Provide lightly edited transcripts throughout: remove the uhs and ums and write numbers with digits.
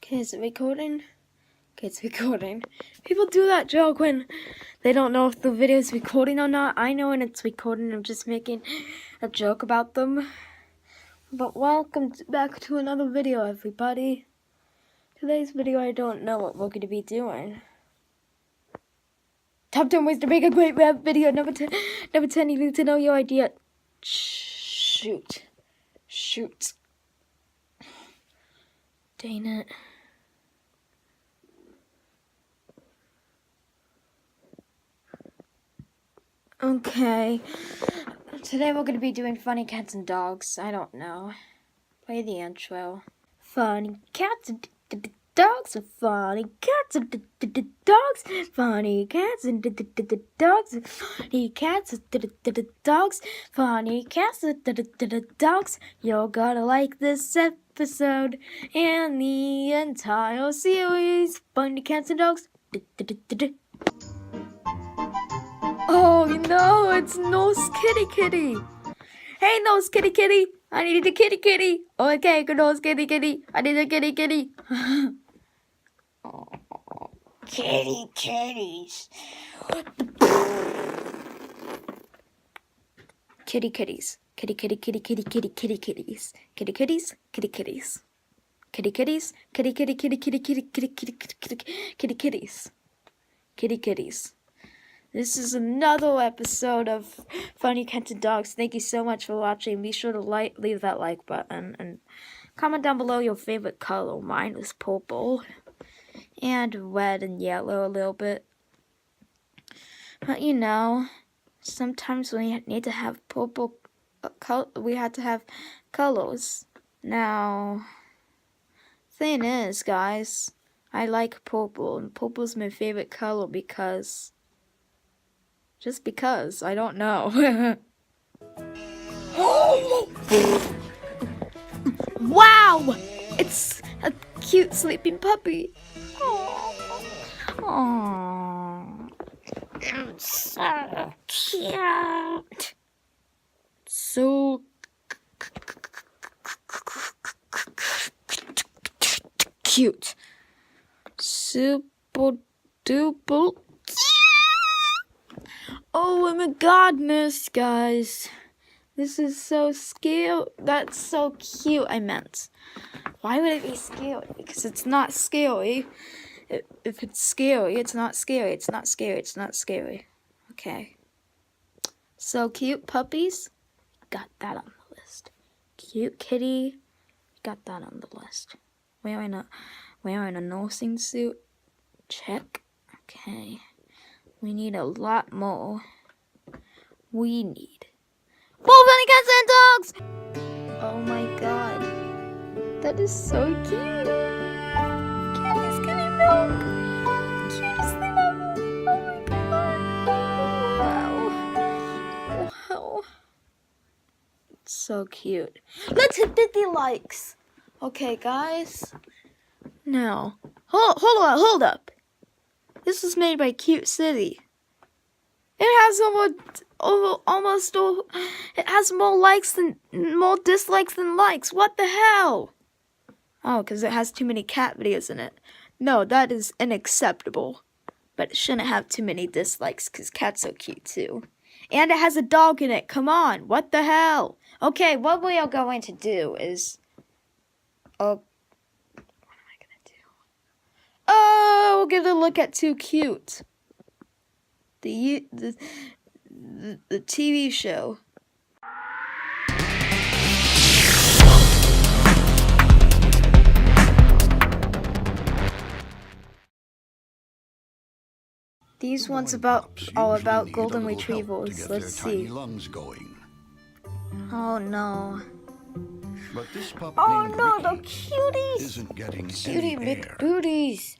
Okay, is it recording? Okay, it's recording. People do that joke when they don't know if the video is recording or not. I know when it's recording, I'm just making a joke about them. But welcome back to another video, everybody. Today's video, I don't know what we're going to be doing. Top 10 ways to make a great rap video. Number 10, you need to know your idea. Shoot. Dang it. Okay. Today we're going to be doing funny cats and dogs. I don't know. Play the intro. Funny cats and dogs. Funny cats and dogs. Funny cats and dogs. Funny cats and dogs. Funny cats and dogs. You're gonna like this episode and the entire series. Funny cats and dogs. Oh no, it's Nose Kitty. Hey, Nose Kitty, I need a kitty. Okay, good Nose Kitty, I need a kitty. Oh, kitties. Kitties. Kitties. This is another episode of Funny Cats and Dogs. Thank you so much for watching. Be sure to leave that like button and comment down below your favorite color. Mine is purple and red and yellow a little bit. But you know, sometimes we need to have purple. We had to have colors. Now, thing is, guys, I like purple, and purple's my favorite color because. Just because, I don't know. Wow! It's a cute sleeping puppy. Aww. It's so cute. So cute. Super duper. Oh my godness, guys. This is so scary. That's so cute, I meant. Why would it be scary? Because it's not scary. If it's scary, it's not scary. It's not scary. Okay. So cute puppies. Got that on the list. Cute kitty. Got that on the list. Wearing a nursing suit. Check. Okay. We need a lot more. We need more funny cats and dogs! Oh my god. That is so cute. Kitty's getting milk. Cutest thing ever. Oh my god. Wow. It's so cute. Let's hit 50 likes. Okay, guys. Now, hold up. This was made by Cute City. It has it has more dislikes than likes. What the hell? Oh, because it has too many cat videos in it. No, that is unacceptable. But it shouldn't have too many dislikes because cats are cute too. And it has a dog in it. Come on, what the hell? Okay, what we are going to do is... Oh, we're gonna look at Too Cute. The TV show. These ones all about golden retrievers. Let's see. Oh no. But this pup oh named no, Ricky the cuties! isn't getting Cutie any air. McBooties.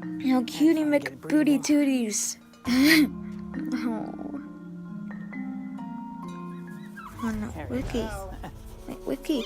No, cutie McBooty tooties. Oh. Oh no, Ricky. Wait, Ricky.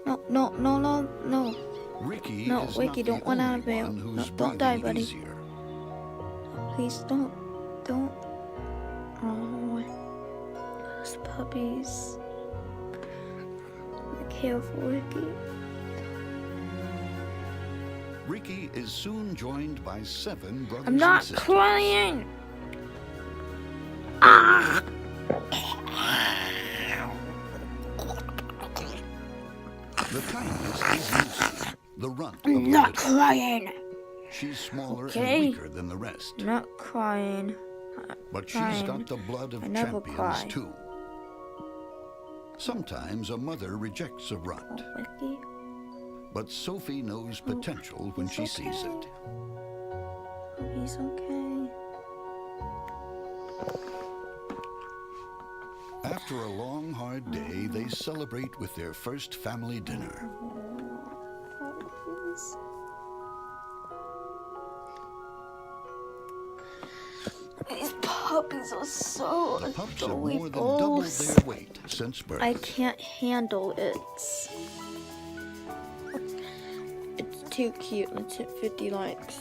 No. Ricky No, is Ricky, not don't the run out only of bail. one No, who's don't die, breathing buddy. easier. Please don't. Oh, those puppies. careful, Ricky. Ricky is soon joined by 7 brothers I'm and not sisters. crying. Ah! The tiniest is Lucy, the runt of the I'm not litter. crying. She's smaller Okay. and weaker than the rest, I'm not crying. but she's Fine. got the blood of I never champions cry. too. Sometimes a mother rejects a runt, Ricky. but Sophie knows potential when she sees it. Oh, he's okay. After a long, hard day, they celebrate with their first family dinner. Puppies. These puppies are so The pups have more than adorable. doubled their weight since birth. I can't handle it. It's too cute. Let's hit 50 likes.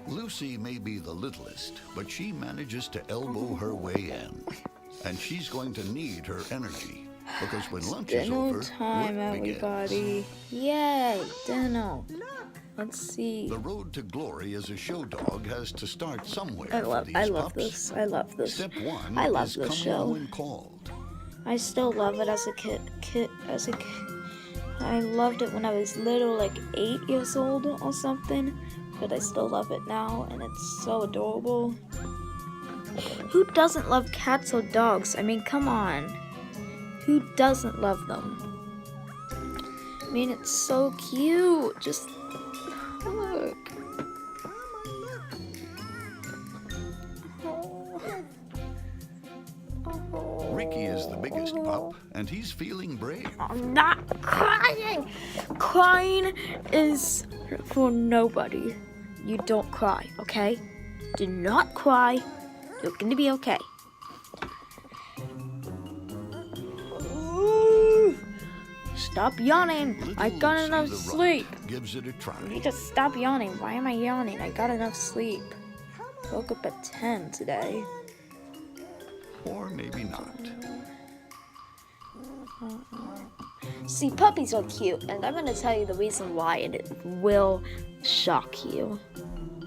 Lucy may be the littlest, but she manages to elbow her way in. And she's going to need her energy, because when lunch is Dinner over, time, work begins. everybody. Yay, dinner. Let's see. The road to glory as a show dog has to start somewhere I for love these this. pups. I love this. Step 1 I love is this come show. when called. I still love it as a kid. I loved it when I was little, like 8 years old or something. But I still love it now, and it's so adorable. Who doesn't love cats or dogs? I mean, come on. Who doesn't love them? I mean, it's so cute. Just look. Ricky is the biggest pup, and he's feeling brave. I'm not crying. Crying is for nobody. You don't cry, okay? Do not cry. You're gonna be okay. Stop yawning. I Little got Lucy enough the sleep. runt gives it a try. You need to stop yawning. Why am I yawning? I got enough sleep. Woke up at 10 today. Or maybe not. See, puppies are cute, and I'm gonna tell you the reason why, and it will shock you.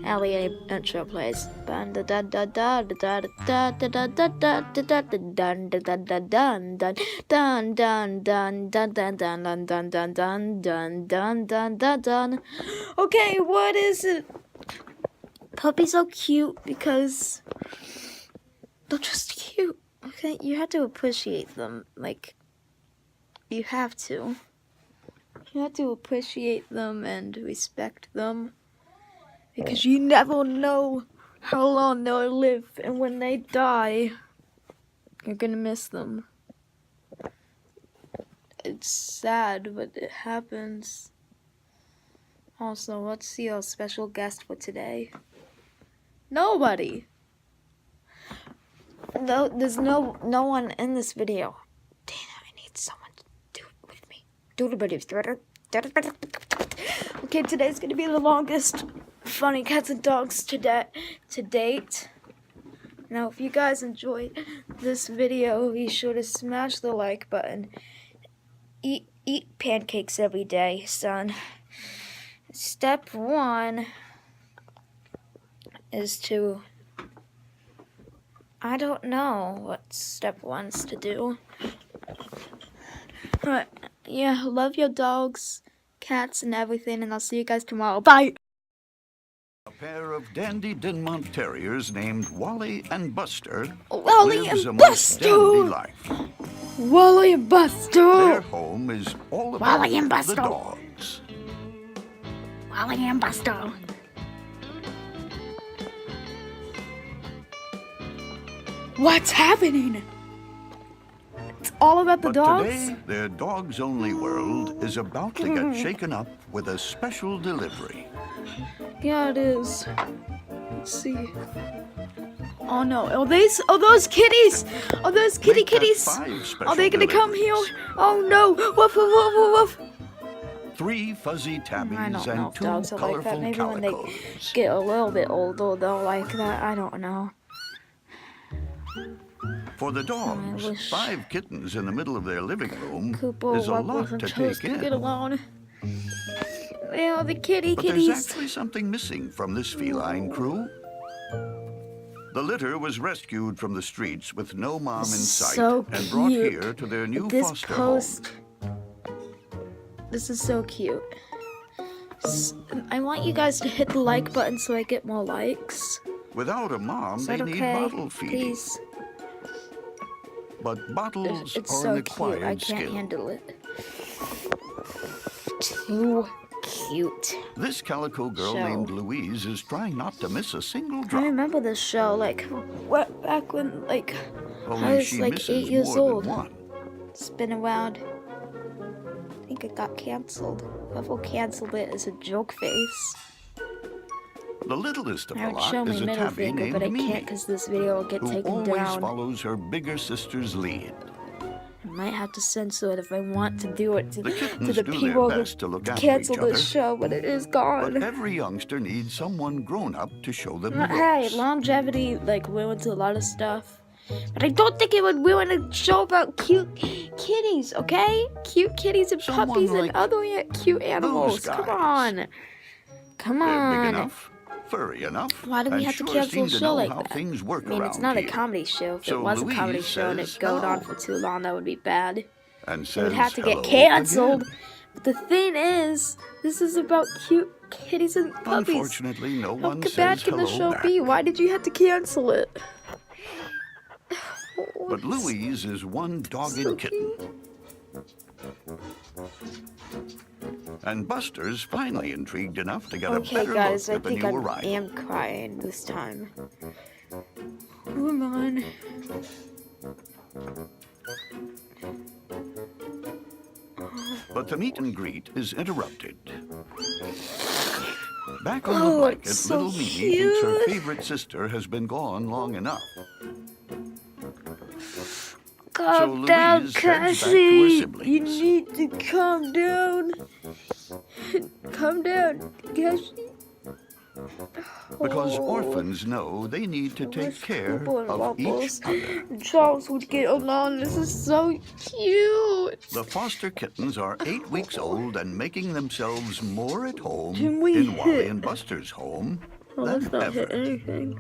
Ellie intro plays. Okay, what is it? Puppies are cute because they're just cute. Okay, you have to appreciate them. Like, you have to. You have to appreciate them and respect them. Because you never know how long they'll live, and when they die, you're gonna miss them. It's sad, but it happens. Also, let's see our special guest for today. Nobody. No, there's no one in this video. Dana, I need someone to do it with me. Okay, today's gonna be the longest funny cats and dogs to date. Now, if you guys enjoyed this video, be sure to smash the like button. Eat pancakes every day, son. Step 1 is to... I don't know what step 1's to do. But, yeah, love your dogs, cats, and everything, and I'll see you guys tomorrow. Bye! A pair of dandy Dinmont Terriers named Wally and Buster Wally lives and a most Buster! dandy life. Wally and Buster! Their home is all about Wally and the Buster. dogs. Wally and Buster. What's happening? It's all about the But dogs? today, their dogs-only world is about to get shaken up with a special delivery. Yeah, it is. Let's see. Oh no, are those kitties? Are those Make that kitties? 5 special Are they gonna come here? deliveries. Oh no! Woof, woof, woof, woof. 3 fuzzy I tabbies don't know and if 2 dogs are like that. colorful Maybe when they calicos. get a little bit older, they'll like that. I don't know. For the dogs, wish 5 kittens in the middle of their living room Cooper, is a Wubbles, lot and to Toast take could get in. along. Well, the But there's kitties. actually something missing from this feline crew. The litter was rescued from the streets with no mom in sight So and brought cute. here to their new This foster post. home. This is so cute. I want you guys to hit the like button so I get more likes. Without a mom, Is they that need okay? bottle feeding. Please. But bottles It's are so an cute. acquired I can't skill. handle it. Too cute. This calico girl Show. named Louise is trying not to miss a single I drop. remember this show, like, back when, like, I Only was she like misses 8 years more old. than one. It's been around. I think it got canceled. Whoever canceled it is a joke face. The littlest of I the would show lot my is a middle tabby finger, named but I can't Mimi, because this video will get who taken always down. follows her bigger sister's lead. I might have to censor it if I want to do it to The the kittens do people their who best to look after canceled each other, this show, but it is but gone. every youngster needs someone grown up to show them the Hey, ropes. longevity like ruins a lot of stuff. But I don't think it would ruin a show about cute kitties, okay? Cute kitties and Someone puppies like and other cute animals. Come guys. on. Come They're on. big enough, furry enough, Why do we and have to sure cancel seem a to show know like how that? things work I mean, it's around not a here. comedy show. If So it was a comedy Louise show and it says go on hello. for too long, that would be bad. And It says would have to get hello canceled. again. But the thing is, this is about cute kitties and puppies. Unfortunately, no How one bad says can the hello show back. be? Why did you have to cancel it? But Louise is one dogged kitten. And Buster's finally intrigued enough to get a Okay, better guys, I look at the think new I arrival. am crying this time. Come on. But the meet and greet is interrupted. Back on Oh, the blanket, it's so little Mimi thinks her cute. favorite sister has been gone long enough. Calm So down, Louise heads back to her Cassie. siblings. You need to calm down. Calm down, Cassie. Because Oh. orphans know they need to take wish care Cooper and of each Wubbles other. and Charles would get along. This is so cute. The foster kittens are 8 weeks old and making themselves more at home Can we in Wally hit- and Buster's home Oh, than let's not hit ever. anything.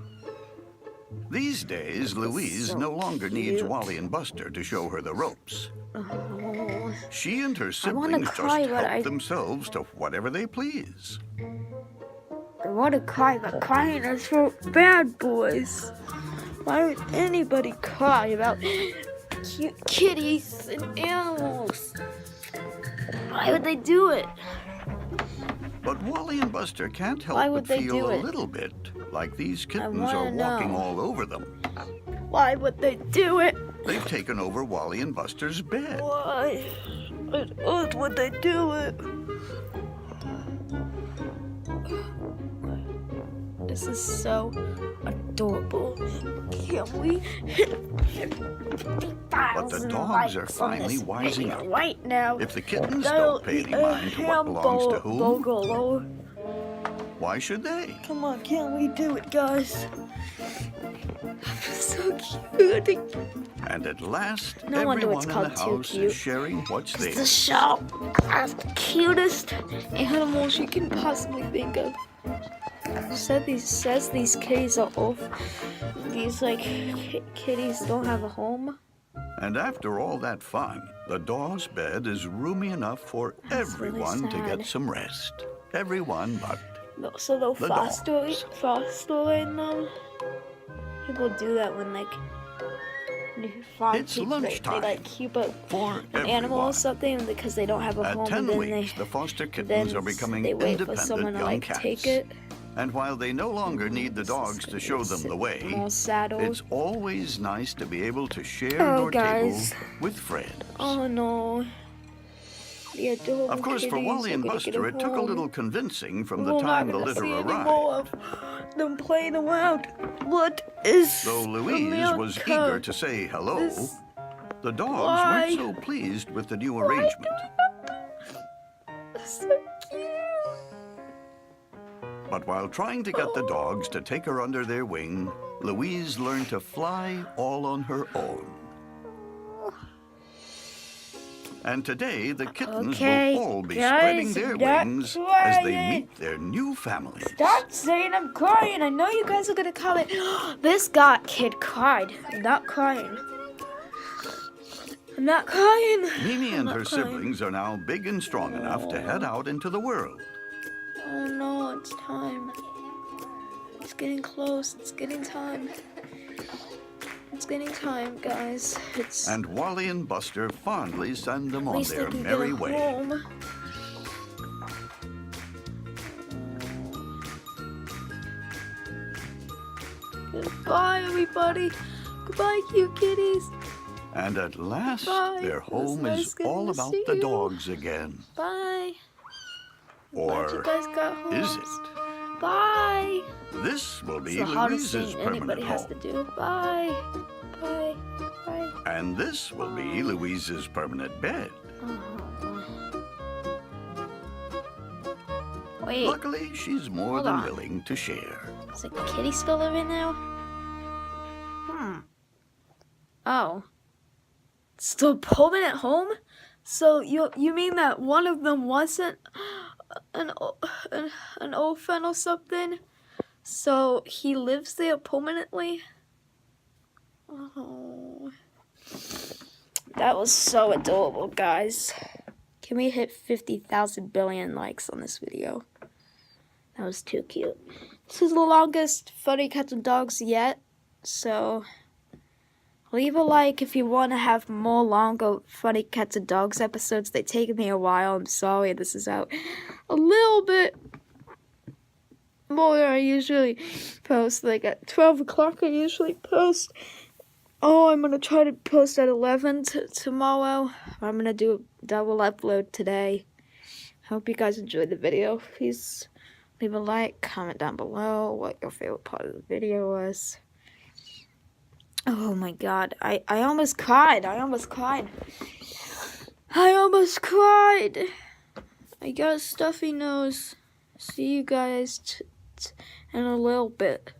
These days, Louise so no longer needs cute. Wally and Buster to show her the ropes. Oh, She and her I wanna siblings cry, just but help I- themselves to whatever they please. I want to cry, but crying is for bad boys. Why would anybody cry about cute kitties and animals? Why would they do it? But Wally and Buster can't help Why but would they feel do a it? little bit like these kittens wanna are walking know. all over them. Why would they do it? They've taken over Wally and Buster's bed. Why on earth would they do it? This is so adorable. Can we hit 50,000 dogs are likes on finally this wising video up. right now? If the kittens They'll don't pay eat any a mind to what belongs to whom, hamburger. why should they? Come on, can we do it, guys? So cute. And at last, No wonder it's everyone in the called Too house Cute. is sharing what's The theirs. show has the cutest animals you can possibly think of. Says these kitties are off. These like kitties don't have a home. And after all that fun, the dog's bed is roomy enough for That's really everyone to sad. get some rest. Everyone but No, so they'll The fostering them. People do that when like you find It's people, lunchtime they like keep a for an animal or everyone. something because they don't have a At home, 10 and then weeks, the foster then kittens are becoming they wait for independent someone to young like cats. take it. And while they no longer need the dogs to show them the way, More saddled. it's always nice to be able to share Oh, your guys. table with friends. Oh no. The adorable Of course, for kitties Wally are and gonna get Buster, it took a home. little convincing from the We're time not the gonna litter see any arrived. more of them playing around. What is Though Louise was America? eager to say hello, This- the dogs Why? weren't so pleased with the new arrangement. So cute. But while trying to get the dogs to take her under their wing, Louise learned to fly all on her own. And today, the kittens will all be spreading their wings as they meet their new families. Stop saying I'm crying. I know you guys are going to call it, this kid cried. I'm not crying. I'm not crying. Mimi and her siblings are now big and strong enough to head out into the world. Oh no, it's time. It's getting close. It's getting time. It's getting time, guys. And Wally and Buster fondly send them on their they can merry get way. home. Goodbye, everybody. Goodbye, cute kitties. And at last, Bye. their home nice is getting all to about see the you. dogs again. Bye. Or Glad you guys got home. is it? Bye. This will It's be the hardest Louise's thing permanent anybody has to home. do. Bye. Bye. Bye. And this will be Louise's permanent bed. Wait, Luckily, she's more Hold than on. willing to share. is the kitty still living now? Oh. Still permanent home? So you mean that one of them wasn't an orphan or something? So he lives there permanently? Oh. That was so adorable, guys. Can we hit 50,000 billion likes on this video? That was too cute. This is the longest Funny Cats and Dogs yet, so leave a like if you want to have more longer Funny Cats and Dogs episodes. They take me a while. I'm sorry this is out a little bit more than I usually post. Like at 12 o'clock I usually post. Oh, I'm going to try to post at 11 tomorrow. I'm going to do a double upload today. Hope you guys enjoyed the video. Please leave a like, comment down below what your favorite part of the video was. Oh my god, I almost cried. I almost cried. I got a stuffy nose. See you guys in a little bit.